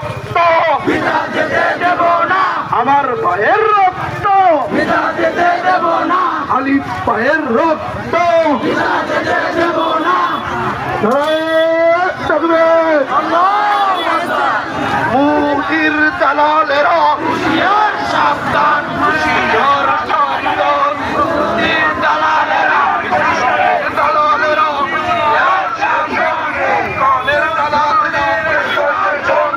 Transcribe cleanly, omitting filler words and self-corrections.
রক্ত দেব না, আমার ভাইয়ের রক্ত দেব না, খালিদ ভাইয়ের রক্ত দেব না। মুদির জালালে